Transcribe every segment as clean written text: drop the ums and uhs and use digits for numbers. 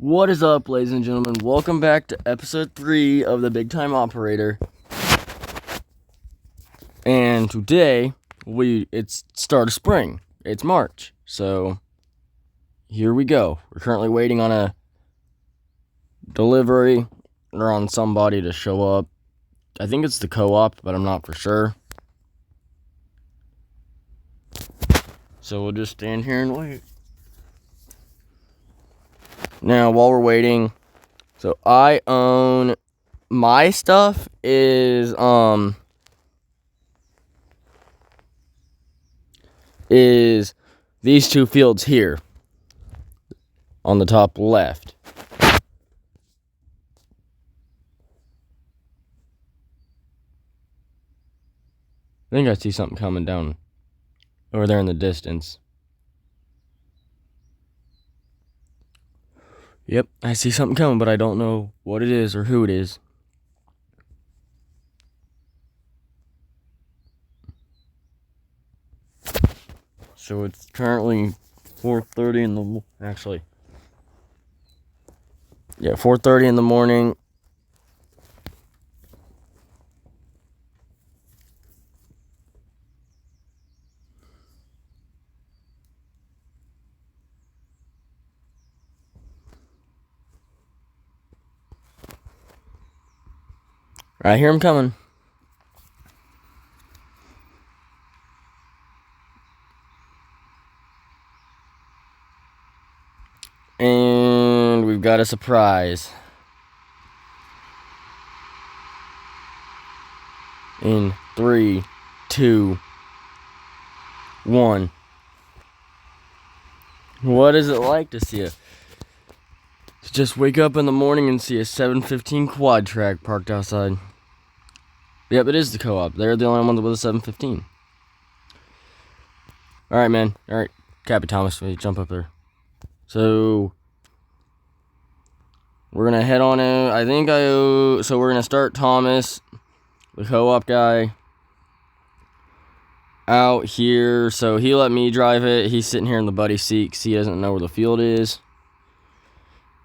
What is up, ladies and gentlemen? Welcome back to episode 3 of the Big Time Operator. And today, it's start of spring. It's March. So, here we go. We're currently waiting on a delivery or on somebody to show up. I think it's the co-op, but I'm not for sure. So, we'll just stand here and wait. Now, while we're waiting, so I own, my stuff is these two fields here on the top left. I think I see something coming down over there in the distance. Yep, I see something coming, but I don't know what it is or who it is. So it's currently 4:30 in the... Actually, yeah, 4:30 in the morning. I hear him coming. And we've got a surprise. In 3, 2, 1. What is it like to just wake up in the morning and see a 715 quad track parked outside? Yep, it is the co-op. They're the only ones with a 715. Alright, man. Alright, Cappy Thomas, jump up there. So, we're gonna head on in. So we're gonna start Thomas, the co-op guy, out here. So he let me drive it. He's sitting here in the buddy seat because he doesn't know where the field is.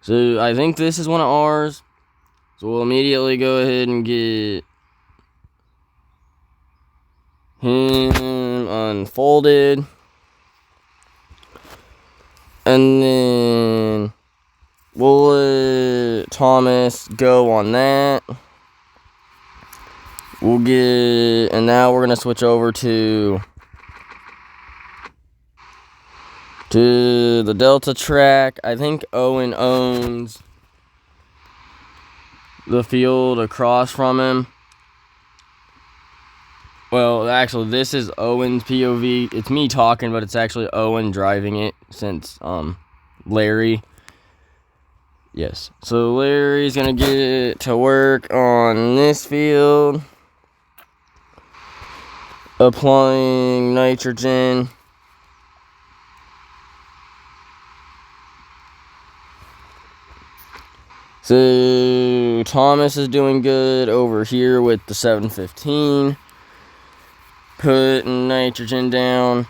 So I think this is one of ours. So we'll immediately go ahead and get him unfolded. And then we'll let Thomas go on that. And now we're gonna switch over to the Delta track. I think Owen owns the field across from him. Well, actually, this is Owen's POV. It's me talking, but it's actually Owen driving it since Larry. Yes. So Larry's gonna get to work on this field, applying nitrogen. So Thomas is doing good over here with the 715. Putting nitrogen down.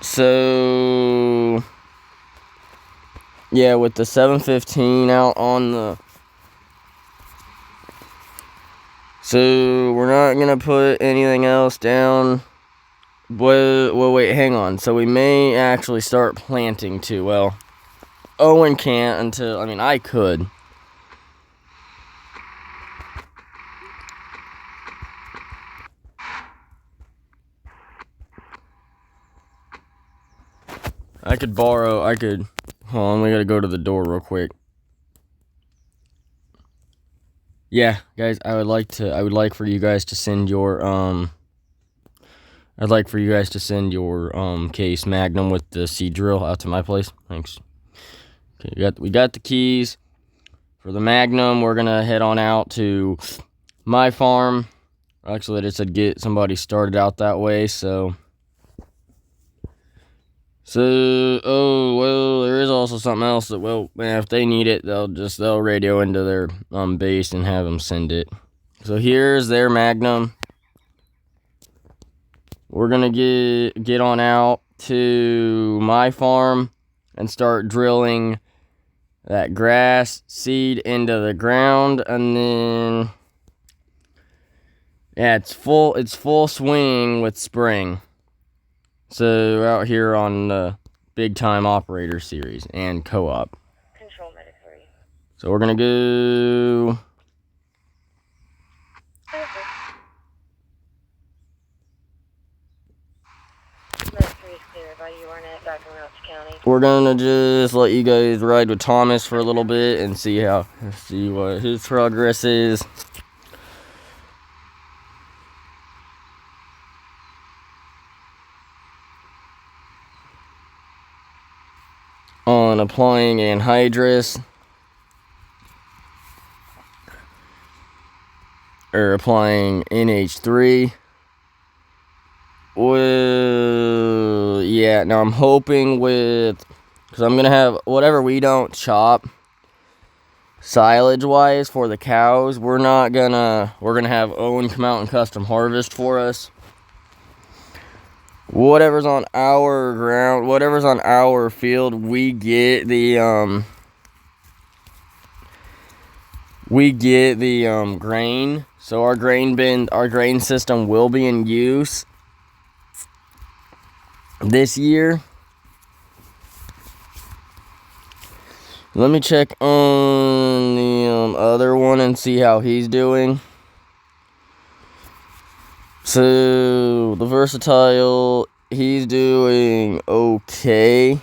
So yeah, with the 715 out on the... So we're not gonna put anything else down. Well, wait, hang on. So we may actually start planting too. Well, Owen can't until... I mean, I could. Hold on, we gotta go to the door real quick. Yeah, guys, I would like for you guys to send your, case Magnum with the seed drill out to my place. Thanks. Okay, we got the keys for the Magnum. We're gonna head on out to my farm. Actually, they said get somebody started out that way, so... oh, well, there is also something else that, well, man, if they need it, they'll radio into their base and have them send it. So here's their Magnum. We're gonna get on out to my farm and start drilling that grass seed into the ground, and then yeah, it's full swing with spring. So we're out here on the Big Time Operator series and co-op. Control Medic 3. So we're gonna go. Medic 3 is clear by URNet back from Routes County. We're gonna just let you guys ride with Thomas for a little bit and see what his progress is. On applying anhydrous, or applying NH3. Well, yeah, now I'm hoping because I'm gonna have whatever we don't chop silage wise for the cows, we're gonna have Owen come out and custom harvest for us. Whatever's on our ground, whatever's on our field, we get the grain. So our grain system will be in use this year. Let me check on the other one and see how he's doing. So the Versatile, he's doing okay.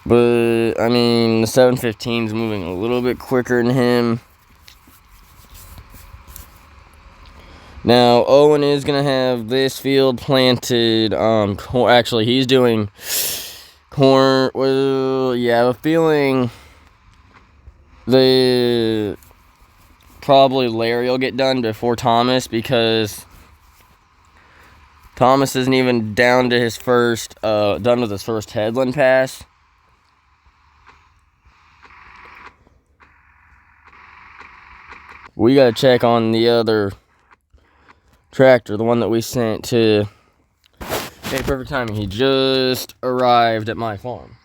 But I mean, the 715 is moving a little bit quicker than him. Now Owen is gonna have this field planted. Actually, he's doing corn. Well, yeah, I have a feeling probably Larry will get done before Thomas, because Thomas isn't even down to his done with his first headland pass. We gotta check on the other tractor, the one that we sent to. Hey, perfect timing. He just arrived at my farm.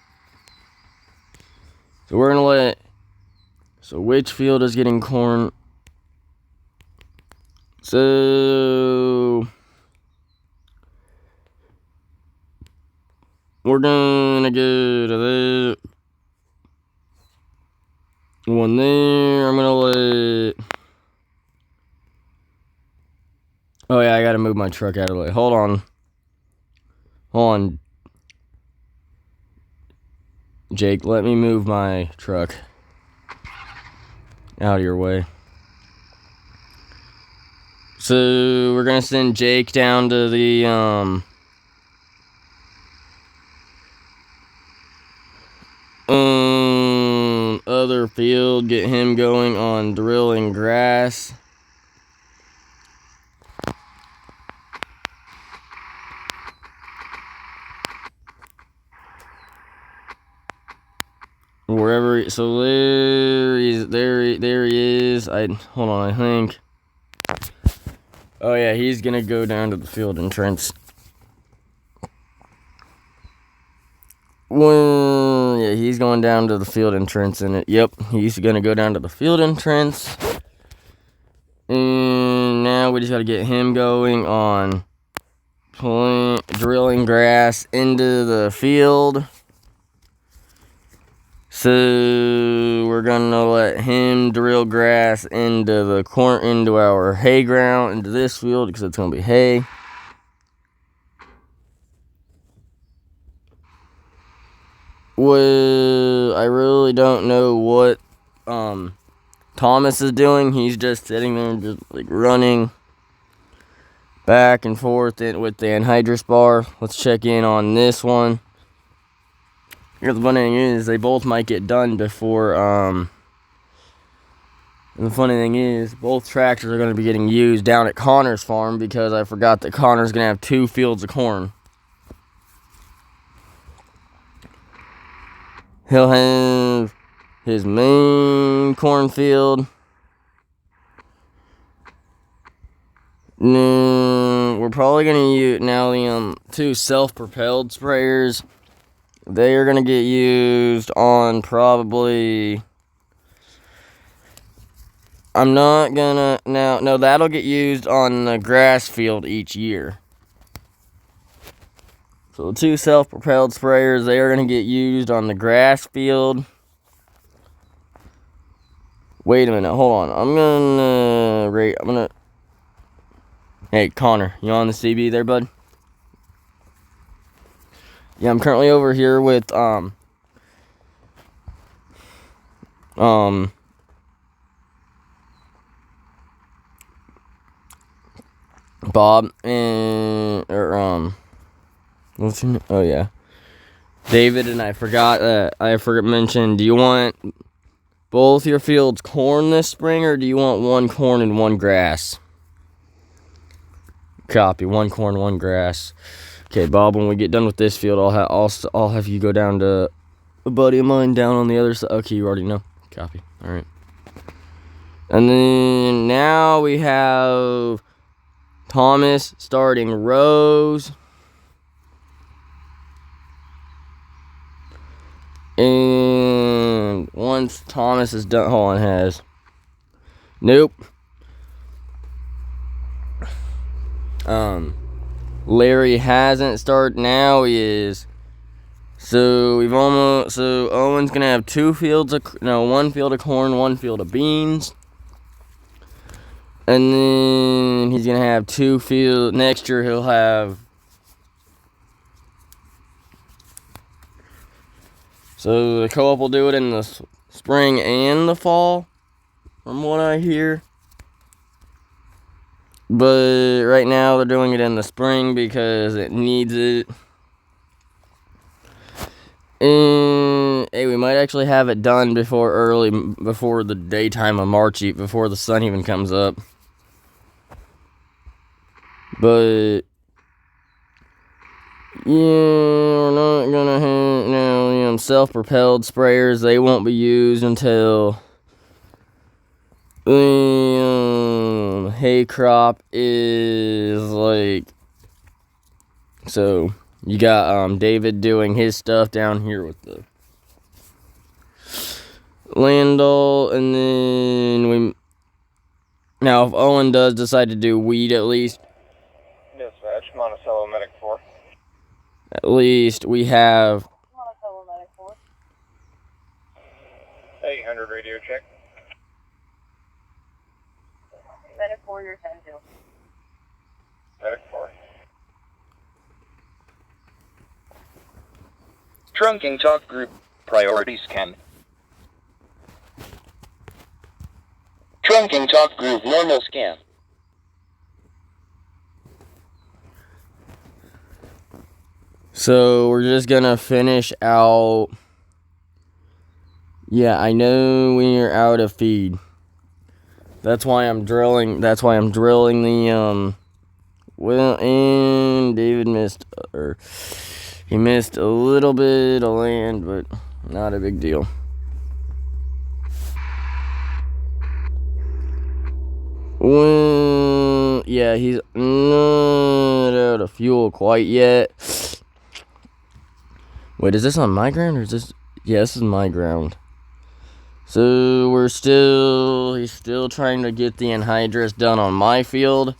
So we're gonna so which field is getting corn? So we're gonna go to the one there. I'm gonna let. Oh yeah, I gotta move my truck out of the way. Hold on, Jake. Let me move my truck out of your way. So we're gonna send Jake down to the other field, get him going on drilling grass. Wherever, so there he is. Hold on, I think. Oh yeah, he's gonna go down to the field entrance. Well, yeah, he's going down to the field entrance, and yep, he's gonna go down to the field entrance. And now we just gotta get him going on drilling grass into the field. So we're gonna let him drill grass into our hay ground, into this field, because it's gonna be hay. Well, I really don't know what Thomas is doing. He's just sitting there, just like running back and forth with the anhydrous bar. Let's check in on this one. Here's the funny thing is, they both might get done before, and the funny thing is, both tractors are going to be getting used down at Connor's farm, because I forgot that Connor's going to have 2 fields of corn. He'll have his main cornfield. No, we're probably going to use now the 2 self-propelled sprayers They are going to get used on probably... I'm not gonna... No, that'll get used on the grass field each year. So the 2 self-propelled sprayers, they are going to get used on the grass field. Wait a minute, hold on. I'm gonna... Hey, Connor, you on the CB there, bud? Yeah, I'm currently over here with, Bob and, what's your name? Oh, yeah. David, and I forgot to mention, do you want both your fields corn this spring, or do you want one corn and one grass? Copy, one corn, one grass. Okay, Bob, when we get done with this field, I'll have you go down to a buddy of mine down on the other side. Okay, you already know. Copy. All right. And then now we have Thomas starting rows. And once Thomas is done, hold on, has. Nope. Larry hasn't started. Now he is. So Owen's gonna have 2 fields of, no, 1 field of corn, 1 field of beans. And then he's gonna have 2 fields. Next year he'll have. So the co-op will do it in the spring and the fall, from what I hear. But right now they're doing it in the spring because it needs it. And hey, we might actually have it done before the daytime of March, before the sun even comes up. But yeah, we're not gonna have now. Self-propelled sprayers. They won't be used until the hay crop is like. So you got David doing his stuff down here with the Landau, and then now if Owen does decide to do weed, at least. Dispatch, Monticello Medic 4. At least we have. Monticello Medic 4. 800 radio check. Medic 4, you're 10-2. Medic 4. Trunking talk group. Priority scan. Trunking talk group. Normal scan. So we're just gonna finish out. Yeah, I know we're out of feed. That's why I'm drilling the well, and David missed, he missed a little bit of land, but not a big deal. Well, yeah, he's not out of fuel quite yet. Wait, is this on my ground or is this? Yeah, this is my ground. So he's still trying to get the anhydrous done on my field.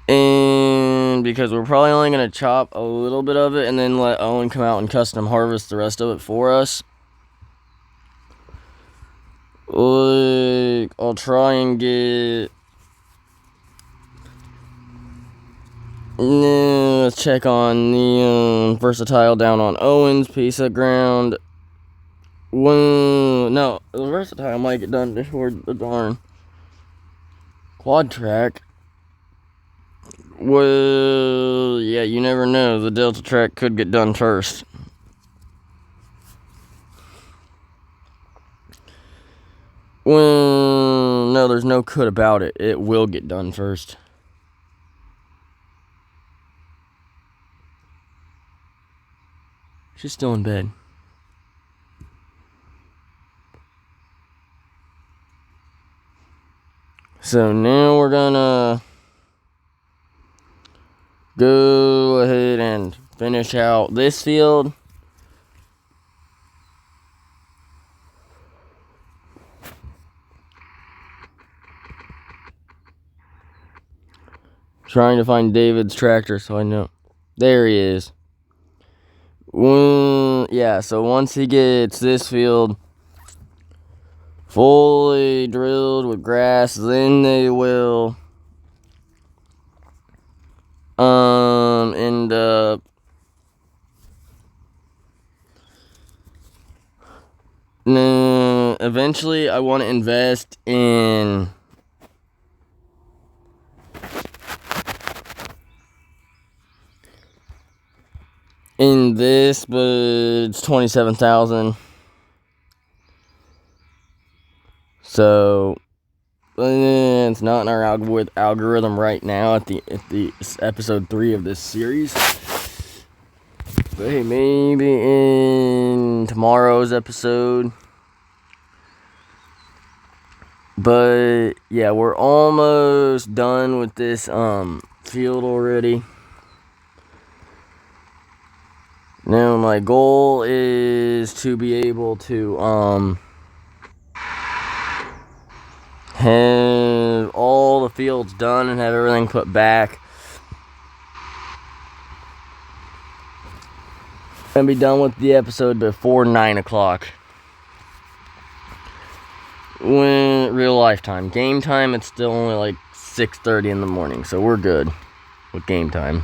And because we're probably only going to chop a little bit of it and then let Owen come out and custom harvest the rest of it for us. Like, I'll try and get. Let's check on the versatile down on Owen's piece of ground. No, the versatile might get done before the darn quad track. Well, yeah, you never know. The Delta track could get done first. Well, no, there's no could about it. It will get done first. She's still in bed. So now we're gonna go ahead and finish out this field. Trying to find David's tractor so I know. There he is. Yeah, so once he gets this field fully drilled with grass, then they will end up eventually I want to invest in this, but it's 27,000. So it's not in our algorithm right now at the episode 3 of this series. But hey, maybe in tomorrow's episode. But yeah, we're almost done with this field already. Now my goal is to be able to have all the fields done and have everything put back and be done with the episode before 9 o'clock. When real life time. Game time, it's still only like 6:30 in the morning, so we're good with game time.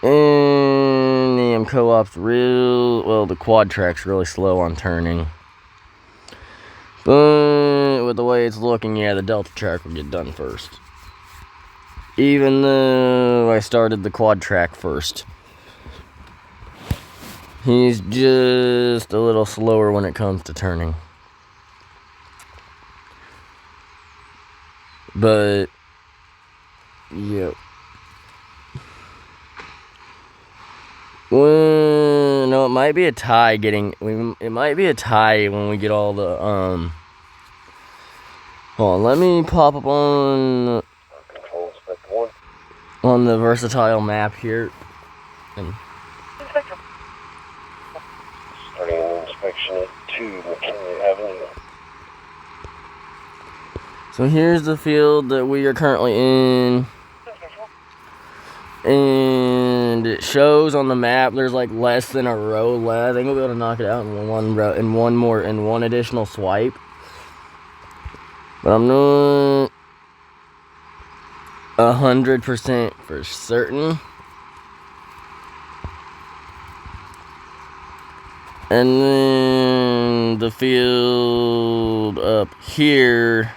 And the co-op's the quad track's really slow on turning. But with the way it's looking, yeah, the Delta track will get done first. Even though I started the quad track first. He's just a little slower when it comes to turning. But, yep. Well, no, it might be a tie it might be a tie when we get all the, hold on, let me pop up on the versatile map here. And Starting an inspection at 2 McKinley Avenue. so here's the field that we are currently in. And it shows on the map there's like less than a row left. I think we'll be able to knock it out in one additional swipe. But I'm not 100% for certain. And then the field up here.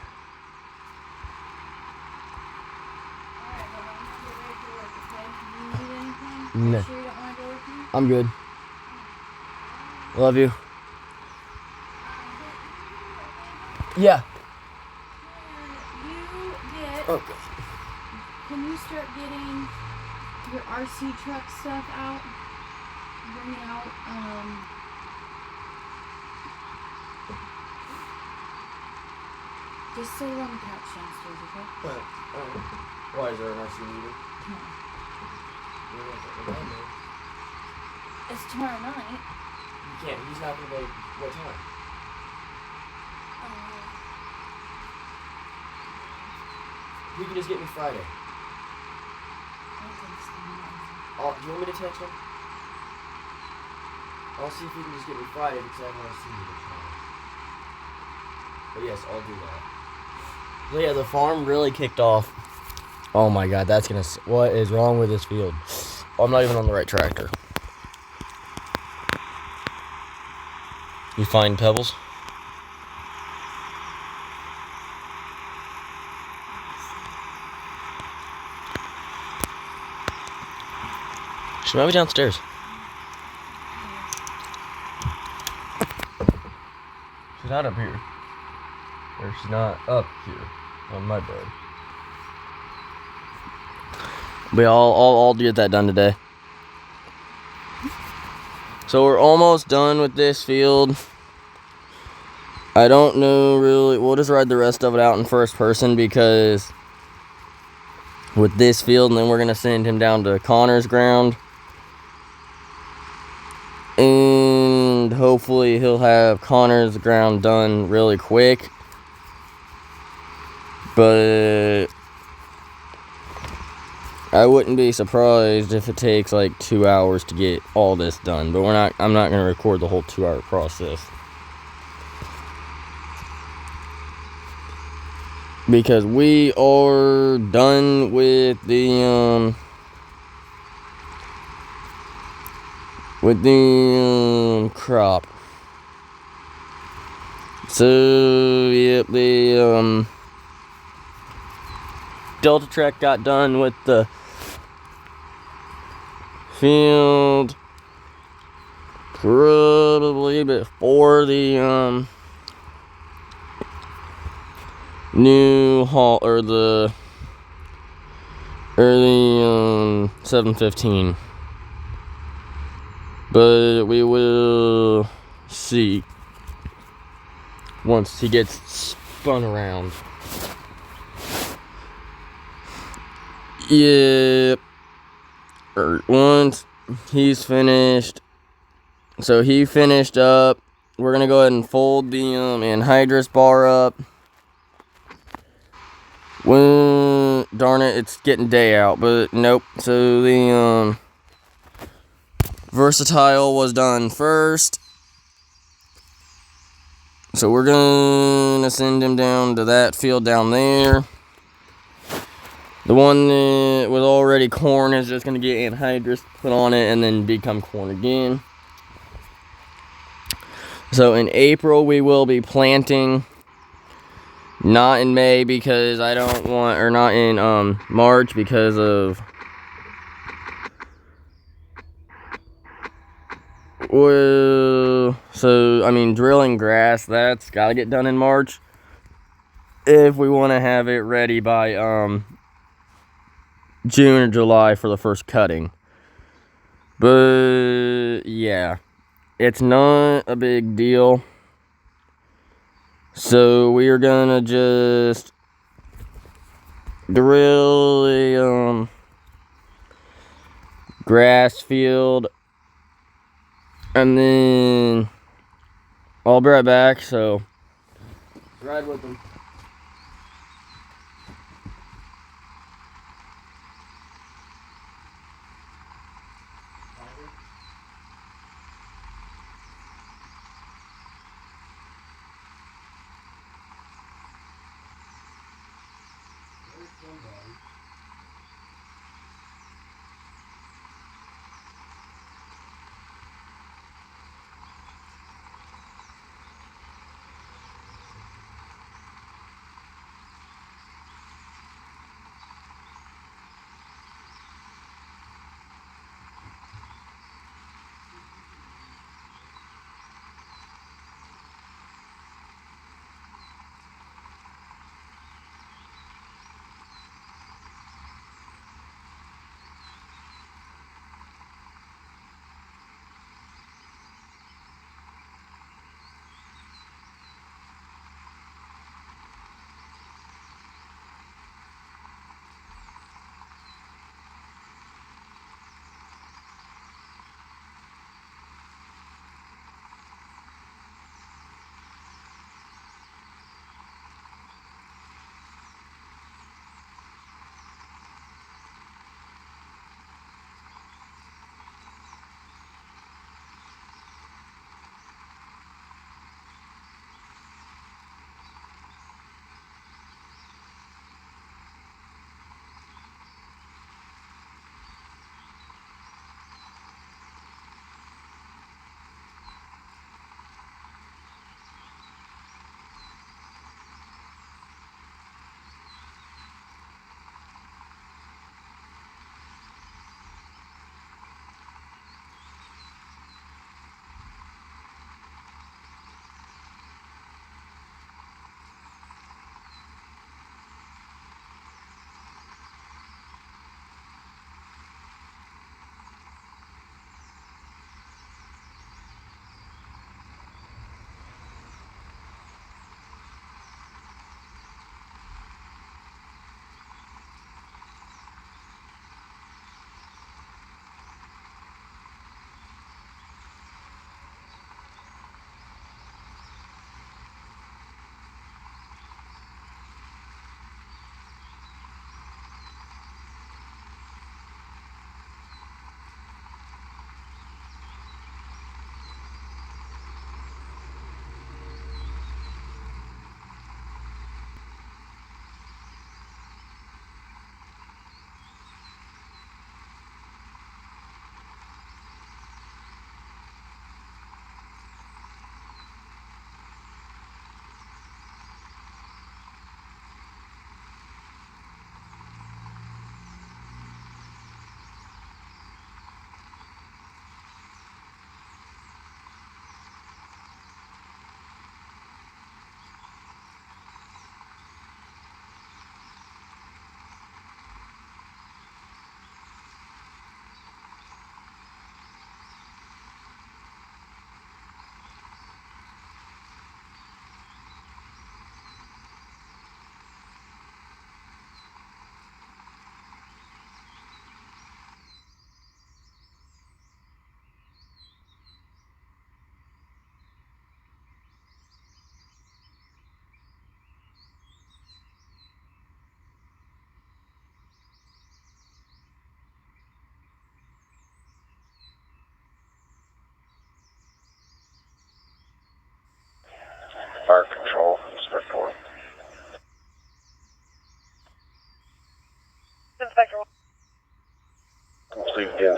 No. Sure you don't want to go with me? I'm good. Love you. Yeah. Okay. Can you start getting your RC truck stuff out? Bring it out, just sit on the couch downstairs, okay? Why is there an RC meeting? Come on. It's tomorrow night. You can't. He's not gonna go. What time? You can just get me Friday. I don't think so, no. Do you want me to text him? I'll see if he can just get me Friday because I want to see you tomorrow. But yes, I'll do that. So yeah, the farm really kicked off. Oh my god, that's gonna. What is wrong with this field? Oh, I'm not even on the right tractor. You find pebbles? She might be downstairs. She's not up here. Or she's not up here on my bed. But I'll get that done today. So we're almost done with this field. I don't know really. We'll just ride the rest of it out in first person because with this field, and then we're going to send him down to Connor's ground And hopefully he'll have Connor's ground done really quick. But I wouldn't be surprised if it takes like 2 hours to get all this done. But I'm not gonna record the whole 2-hour process. Because we are done with the crop. So yep, the Delta Trek got done with the field probably before the new haul or the early 7:15. But we will see once he gets spun around. Yep. Once he's finished, so he finished up, we're gonna go ahead and fold the anhydrous bar up. Well, darn it, it's getting day out, but nope. So the versatile was done first. So we're gonna send him down to that field down there. The one that was already corn is just gonna get anhydrous put on it and then become corn again. So in April we will be planting. Not in May because I don't want, or not in March because of, well, so I mean drilling grass, that's gotta get done in March if we want to have it ready by June or July for the first cutting. But yeah, it's not a big deal. So we are gonna just drill the grass field, and then I'll be right back. So ride with them.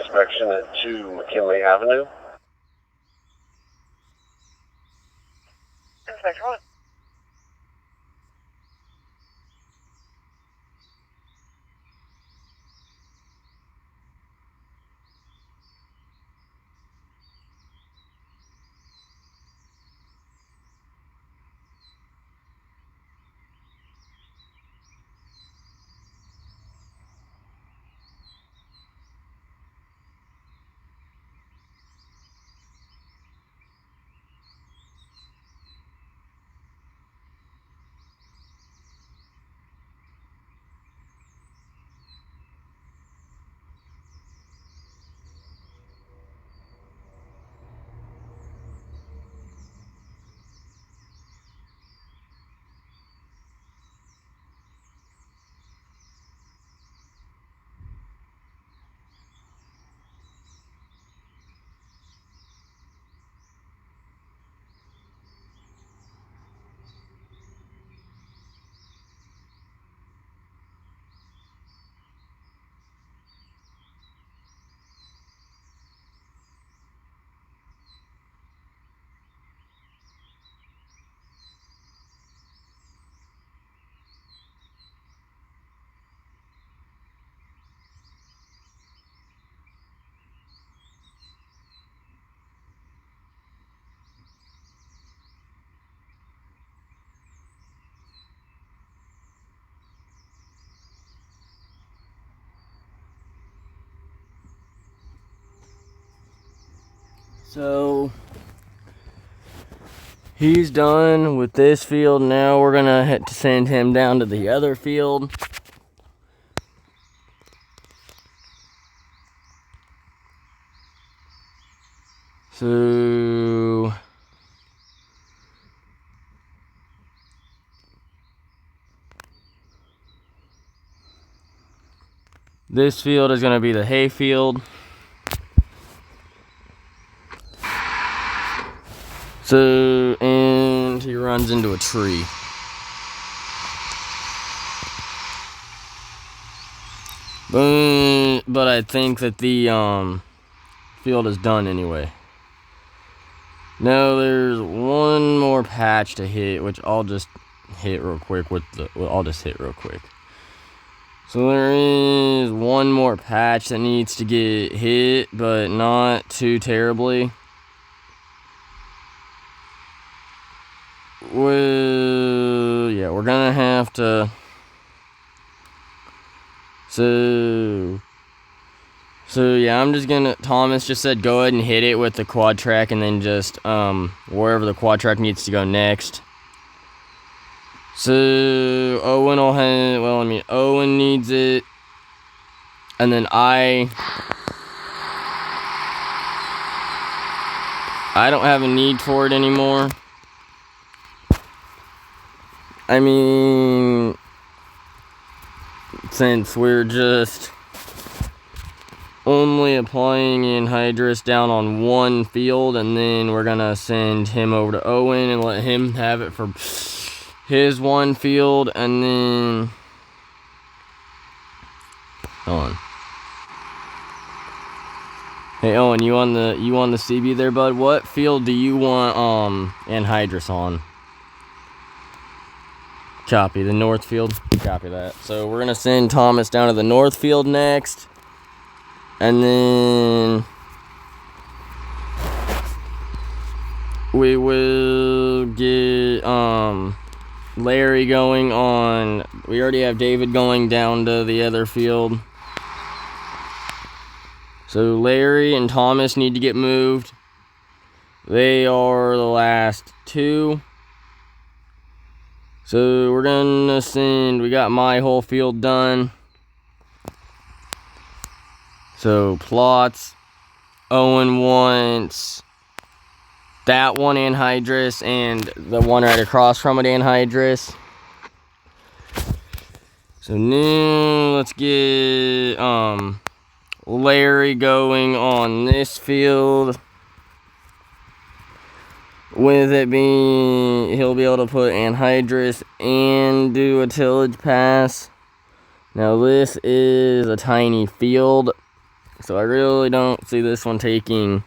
inspection at 2 McKinley Avenue. Inspector 1. So he's done with this field. Now we're gonna have to send him down to the other field. So this field is gonna be the hay field. So, and he runs into a tree. But I think that the field is done anyway. Now there's one more patch to hit, which I'll just hit real quick So there is one more patch that needs to get hit, but not too terribly. Well, yeah, we're gonna have to. So yeah, I'm just gonna. Thomas just said go ahead and hit it with the quad track, and then just wherever the quad track needs to go next. So Owen will have. Well, I mean Owen needs it, and then I don't have a need for it anymore. I mean, since we're just only applying anhydrous down on one field, and then we're gonna send him over to Owen and let him have it for his one field, and then hold on. Hey Owen, you on the CB there, bud? What field do you want anhydrous on? Copy, the north field. Copy that. So we're gonna send Thomas down to the north field next. And then we will get Larry going on. We already have David going down to the other field. So Larry and Thomas need to get moved. They are the last two. So we're gonna send, we got my whole field done. So plots, Owen wants that one anhydrous and the one right across from it anhydrous. So now let's get Larry going on this field. With it being, he'll be able to put anhydrous and do a tillage pass. Now this is a tiny field. So I really don't see this one taking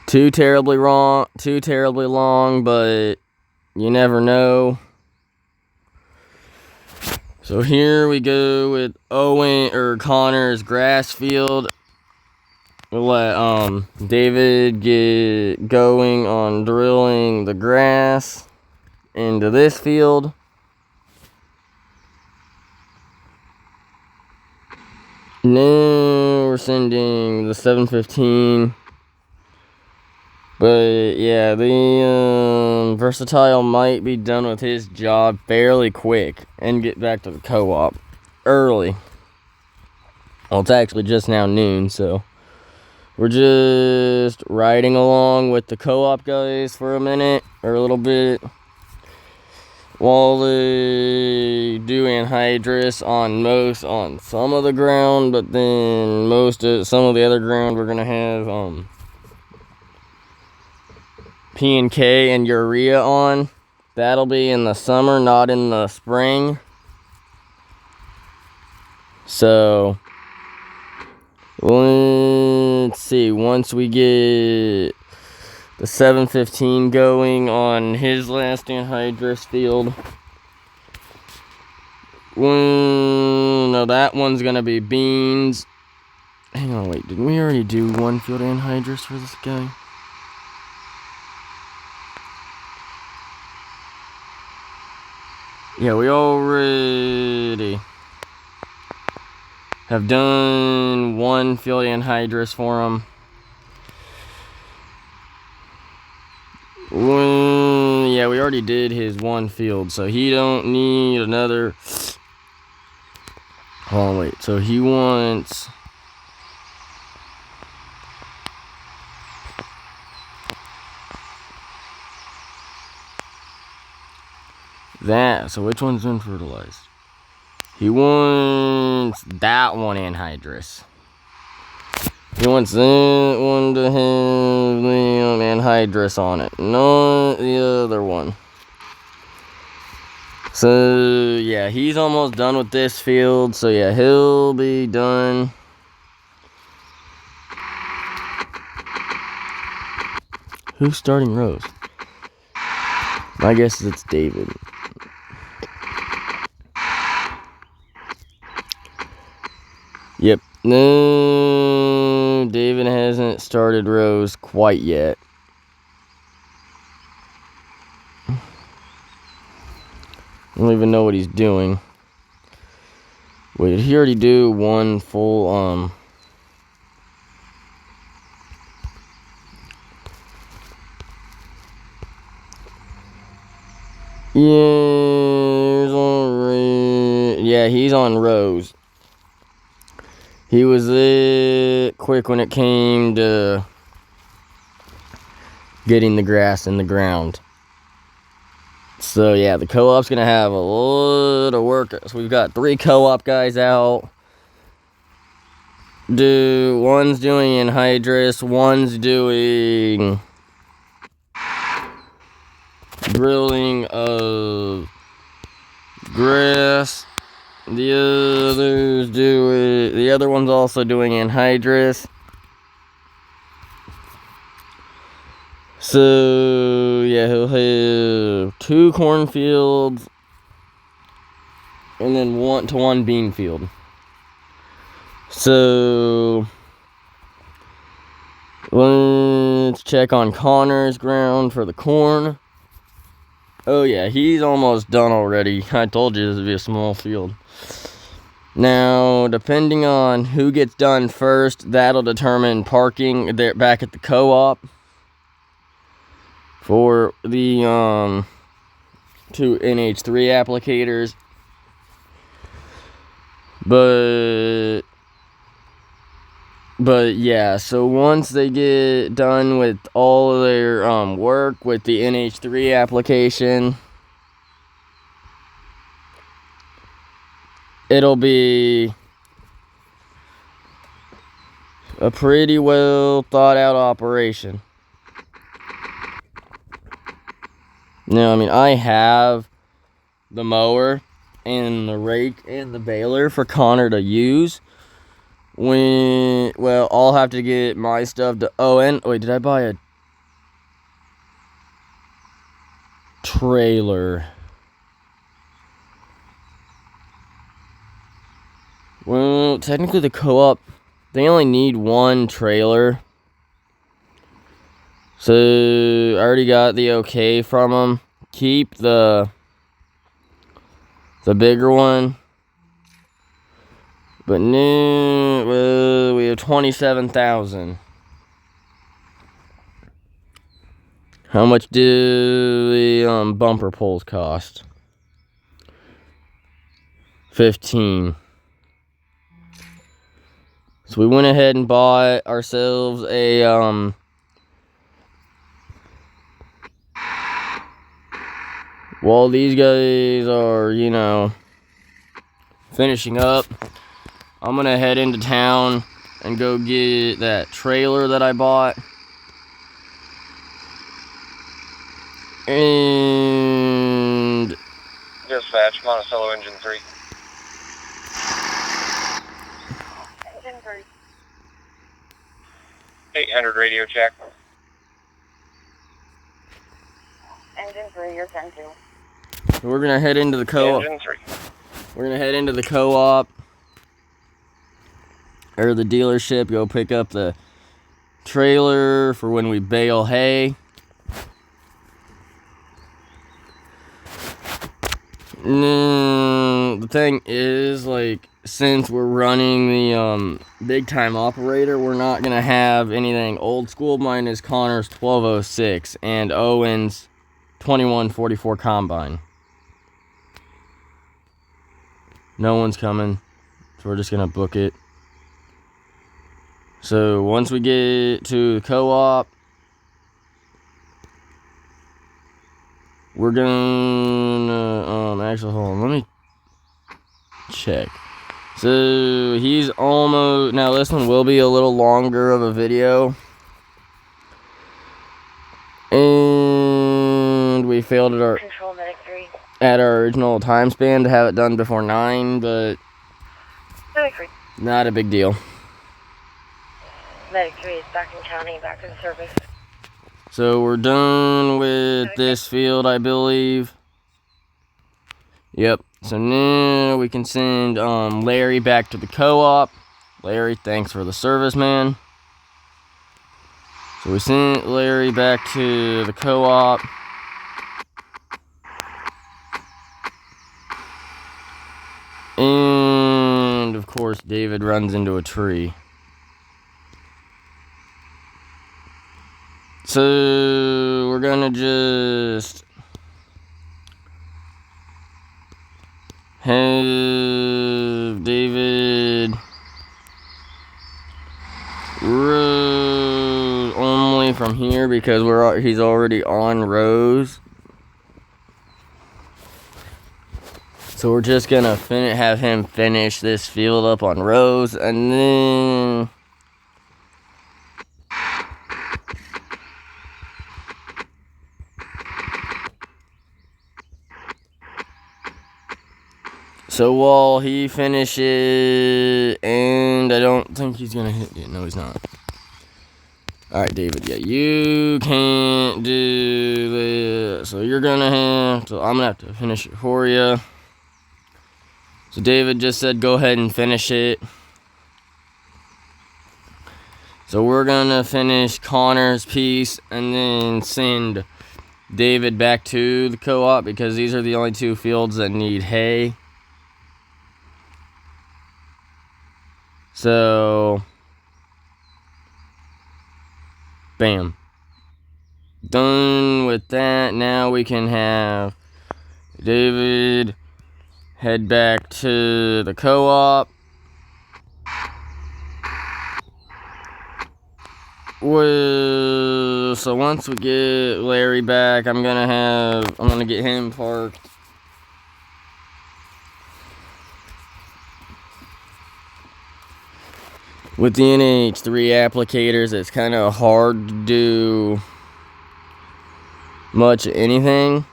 too terribly long, but you never know. So here we go with Connor's grass field. We'll let David get going on drilling the grass into this field. Now we're sending the 715. But yeah, the Versatile might be done with his job fairly quick and get back to the co-op early. Well, it's actually just now noon, so we're just riding along with the co-op guys for a minute or a little bit while they do anhydrous on some of the ground, but then some of the other ground we're gonna have P&K and urea on. That'll be in the summer, not in the spring. So let's see, once we get the 715 going on his last anhydrous field, no, that one's gonna be beans. Hang on, wait, didn't we already do one field anhydrous for this guy? Yeah, we already have done one field anhydrous for him. Yeah, we already did his one field, so he don't need another. Hold on, wait. So he wants that. So which one's been fertilized? He wants that one anhydrous. He wants that one to have the anhydrous on it, not the other one. So yeah, he's almost done with this field. So yeah, he'll be done. Who's starting rows? My guess is it's David. Yep. No, David hasn't started rows quite yet. I don't even know what he's doing. Wait, did he already do one full, yeah, he's on rows. He was quick when it came to getting the grass in the ground. So yeah, the co-op's gonna have a lot of work. So we've got 3 co-op guys out. One's doing anhydrous, one's doing drilling of grass. The other one's also doing anhydrous. So yeah, he'll have 2 cornfields and then 1 bean field. So let's check on Connor's ground for the corn. Oh yeah, he's almost done already. I told you this would be a small field. Now, depending on who gets done first, that'll determine parking there back at the co-op for the 2 NH3 applicators. But yeah, so once they get done with all of their work with the NH3 application, it'll be a pretty well thought out operation. No, I mean, I have the mower and the rake and the baler for Connor to use. Well, I'll have to get my stuff to Owen. Wait, did I buy a trailer? Well, technically the co-op, they only need one trailer. So, I already got the okay from them. Keep the bigger one. But no, well, we have 27,000. How much do the bumper poles cost? 15. So we went ahead and bought ourselves a while these guys are, you know, finishing up, I'm gonna head into town and go get that trailer that I bought. And Dispatch, Monticello Engine 3. Engine 3. 800 radio check. Engine 3, you're 10-2. we're gonna head into the co-op. Engine 3. We're gonna head into the co-op or the dealership, go pick up the trailer for when we bale hay. The thing is, like, since we're running the big time operator, we're not gonna have anything old school. Mine is Connor's 1206 and Owen's 2144 combine. No one's coming, so we're just gonna book it. So once we get to the co-op, we're gonna actually hold on, let me check. So he's almost, now this one will be a little longer of a video, and we failed Control Medic 3. at our original time span to have it done before 9, but Medic 3. not a big deal. Medic 3 is back in county, back in service. So we're done with this field, I believe. Yep. So now we can send Larry back to the co-op. Larry, thanks for the service, man. So we sent Larry back to the co-op. And of course, David runs into a tree. So we're gonna just have David road only from here because he's already on Rose. So we're just gonna have him finish this field up on Rose, and then so while he finishes, and I don't think he's gonna hit it. No, he's not. Alright, David, yeah, you can't do this. So you're gonna have to, I'm gonna have to finish it for you. So David just said go ahead and finish it. So we're gonna finish Connor's piece and then send David back to the co-op because these are the only two fields that need hay. So, bam. Done with that. Now we can have David head back to the co-op. Well, so once we get Larry back, I'm gonna get him parked. With the NH3 applicators, it's kind of hard to do much anything.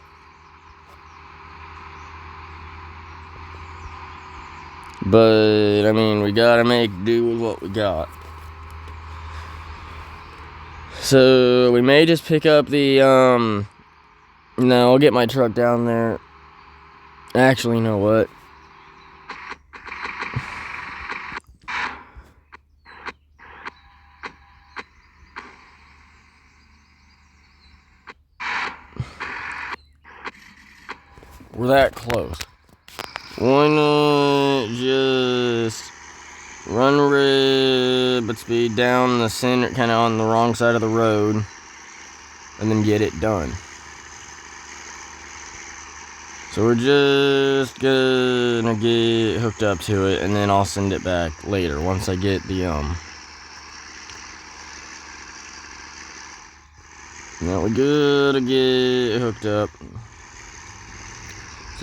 But I mean, we gotta make do with what we got. So we may just pick up the no, I'll get my truck down there. Actually, you know what? We're that close. Why not just run red but speed down the center, kind of on the wrong side of the road, and then get it done. So we're just gonna get hooked up to it, and then I'll send it back later once I get the Now we gotta get hooked up.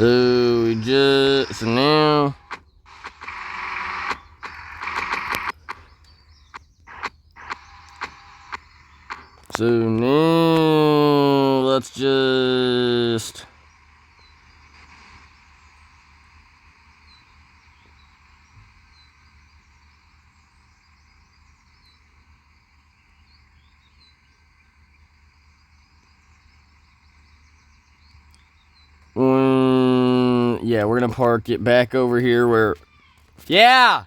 So now let's just yeah, we're gonna park it back over here where, yeah.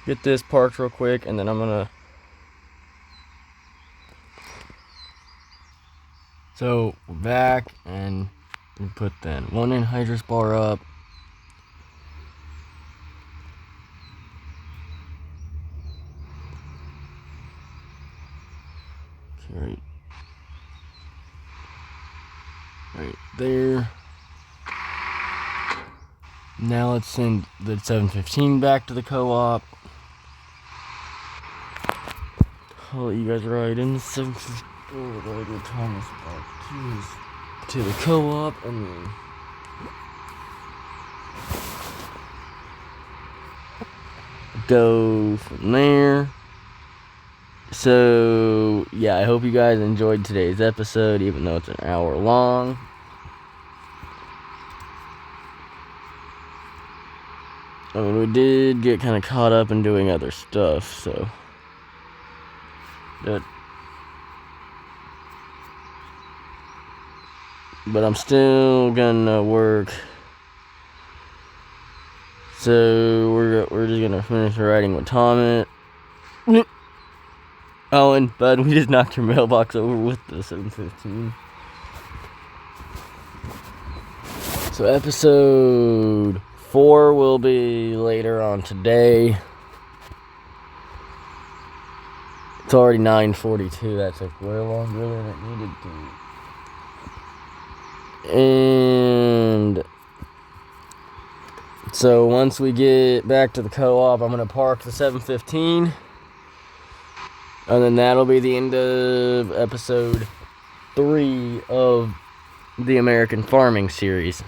get this parked real quick, and then I'm gonna. So we're back, and we put that 1 anhydrous bar up. Okay, right there. Now let's send the 715 back to the co-op. I'll let you guys ride in the 715. Oh, Thomas back to the co-op, and then go from there. So yeah, I hope you guys enjoyed today's episode, even though it's an hour long. I mean, we did get kind of caught up in doing other stuff, so that. But I'm still gonna work. So we're just gonna finish writing with Thomas. Oh, and bud, we just knocked your mailbox over with the 715. So episode 4 will be later on today. It's already 9:42. That took way longer than it needed to. And so once we get back to the co-op, I'm gonna park the 715. And then that'll be the end of episode 3 of the American Farming series.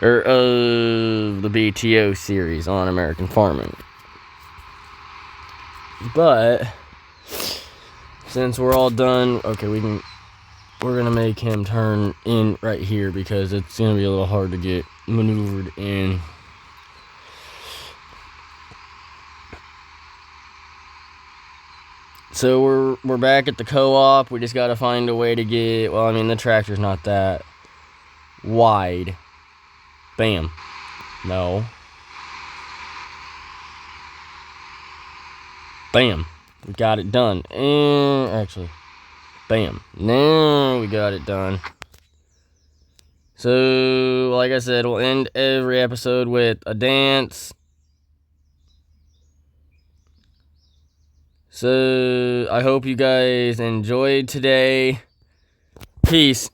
Or of the BTO series on American Farming. But since we're all done, okay, we're gonna make him turn in right here because it's gonna be a little hard to get maneuvered in. So we're back at the co-op. We just gotta find a way to get, well, I mean, the tractor's not that wide. Bam. No. Bam. We got it done. And actually, bam. Now we got it done. So, like I said, we'll end every episode with a dance. So, I hope you guys enjoyed today. Peace.